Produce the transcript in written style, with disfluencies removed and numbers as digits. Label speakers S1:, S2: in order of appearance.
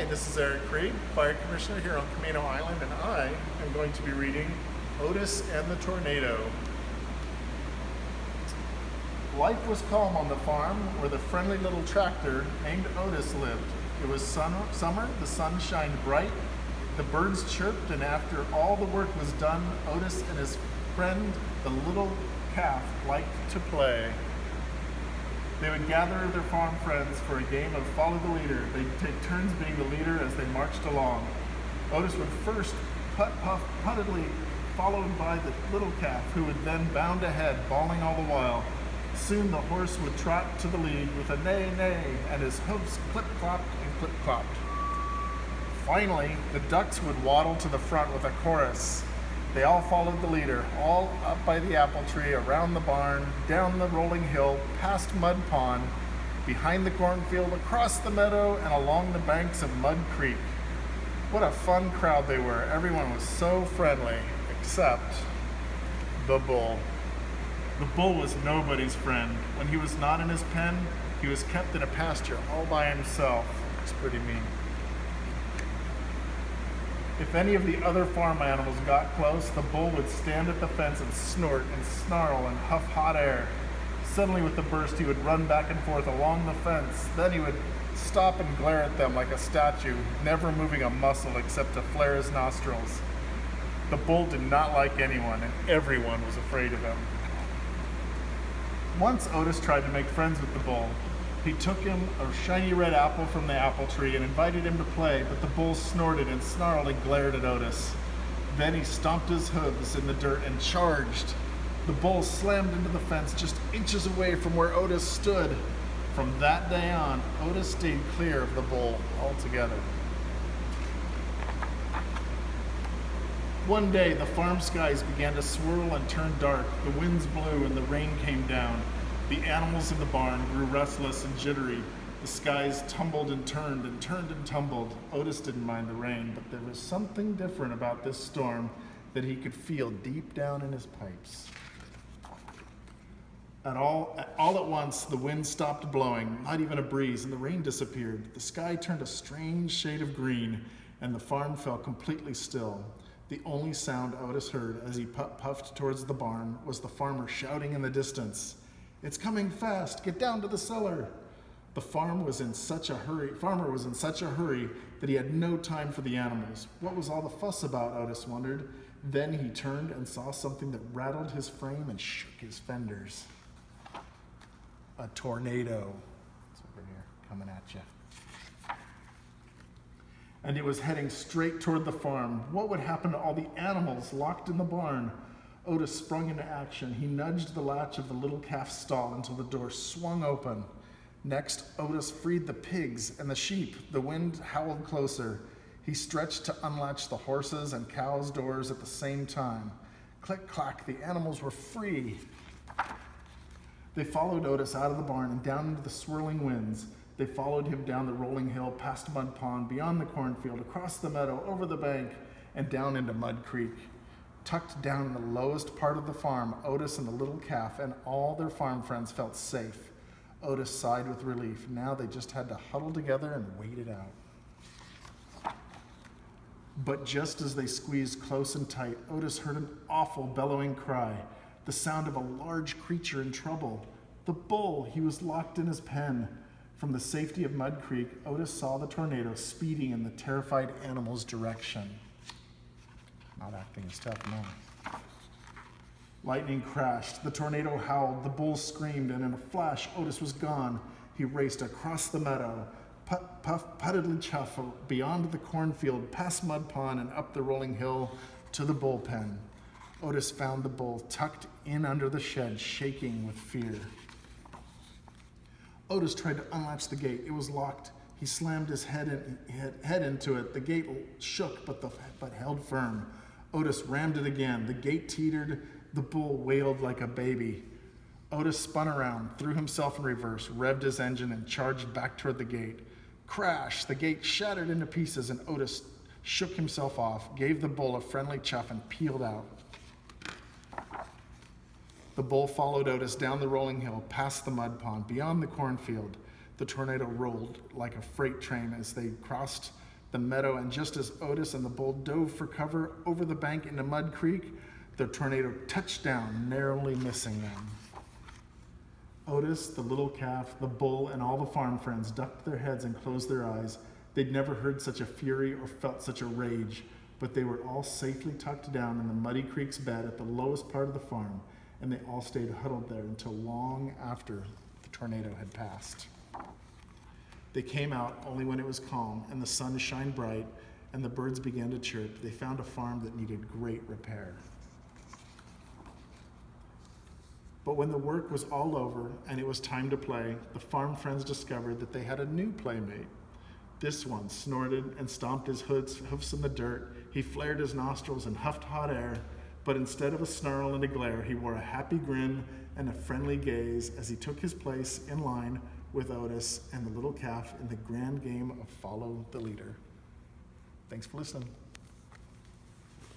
S1: Hi, this is Eric Creed, Fire Commissioner here on Camino Island, and I am going to be reading Otis and the Tornado. Life was calm on the farm where the friendly little tractor named Otis lived. It was summer, the sun shined bright, the birds chirped, and after all the work was done, Otis and his friend, the little calf, liked to play. They would gather their farm friends for a game of follow the leader. They'd take turns being the leader as they marched along. Otis would first puttedly, followed by the little calf, who would then bound ahead, bawling all the while. Soon the horse would trot to the lead with a neigh, neigh, and his hoofs clip-clopped and clip-clopped. Finally, the ducks would waddle to the front with a chorus. They all followed the leader, all up by the apple tree, around the barn, down the rolling hill, past Mud Pond, behind the cornfield, across the meadow, and along the banks of Mud Creek. What a fun crowd they were. Everyone was so friendly, except the bull. The bull was nobody's friend. When he was not in his pen, he was kept in a pasture all by himself. It's pretty mean. If any of the other farm animals got close, the bull would stand at the fence and snort and snarl and huff hot air. Suddenly with a burst, he would run back and forth along the fence. Then he would stop and glare at them like a statue, never moving a muscle except to flare his nostrils. The bull did not like anyone, and everyone was afraid of him. Once Otis tried to make friends with the bull. He took him a shiny red apple from the apple tree and invited him to play, but the bull snorted and snarled and glared at Otis. Then he stomped his hooves in the dirt and charged. The bull slammed into the fence just inches away from where Otis stood. From that day on, Otis stayed clear of the bull altogether. One day, the farm skies began to swirl and turn dark. The winds blew and the rain came down. The animals in the barn grew restless and jittery. The skies tumbled and turned and turned and tumbled. Otis didn't mind the rain, but there was something different about this storm that he could feel deep down in his pipes. All at once, the wind stopped blowing, not even a breeze, and the rain disappeared. The sky turned a strange shade of green, and the farm fell completely still. The only sound Otis heard as he puffed towards the barn was the farmer shouting in the distance, "It's coming fast, get down to the cellar." The farmer was in such a hurry that he had no time for the animals. What was all the fuss about, Otis wondered. Then he turned and saw something that rattled his frame and shook his fenders. A tornado. It's over here, coming at you. And it was heading straight toward the farm. What would happen to all the animals locked in the barn? Otis sprung into action. He nudged the latch of the little calf's stall until the door swung open. Next, Otis freed the pigs and the sheep. The wind howled closer. He stretched to unlatch the horses and cows' doors at the same time. Click-clack, the animals were free. They followed Otis out of the barn and down into the swirling winds. They followed him down the rolling hill, past Mud Pond, beyond the cornfield, across the meadow, over the bank, and down into Mud Creek. Tucked down in the lowest part of the farm, Otis and the little calf and all their farm friends felt safe. Otis sighed with relief. Now they just had to huddle together and wait it out. But just as they squeezed close and tight, Otis heard an awful bellowing cry, the sound of a large creature in trouble. The bull, he was locked in his pen. From the safety of Mud Creek, Otis saw the tornado speeding in the terrified animal's direction. Not acting as tough now. Lightning crashed, the tornado howled, the bull screamed, and in a flash, Otis was gone. He raced across the meadow, puttedly chuff, beyond the cornfield, past Mud Pond, and up the rolling hill to the bullpen. Otis found the bull tucked in under the shed, shaking with fear. Otis tried to unlatch the gate. It was locked. He slammed his head into it. The gate shook, but held firm. Otis rammed it again. The gate teetered. The bull wailed like a baby. Otis spun around, threw himself in reverse, revved his engine, and charged back toward the gate. Crash! The gate shattered into pieces, and Otis shook himself off, gave the bull a friendly chuff, and peeled out. The bull followed Otis down the rolling hill, past the mud pond, beyond the cornfield. The tornado rolled like a freight train as they crossed the meadow, and just as Otis and the bull dove for cover over the bank into Mud Creek, the tornado touched down, narrowly missing them. Otis, the little calf, the bull, and all the farm friends ducked their heads and closed their eyes. They'd never heard such a fury or felt such a rage, but they were all safely tucked down in the Muddy Creek's bed at the lowest part of the farm, and they all stayed huddled there until long after the tornado had passed. They came out only when it was calm and the sun shined bright and the birds began to chirp. They found a farm that needed great repair. But when the work was all over and it was time to play, the farm friends discovered that they had a new playmate. This one snorted and stomped his hoofs in the dirt. He flared his nostrils and huffed hot air, but instead of a snarl and a glare, he wore a happy grin and a friendly gaze as he took his place in line with Otis and the little calf in the grand game of Follow the Leader. Thanks for listening.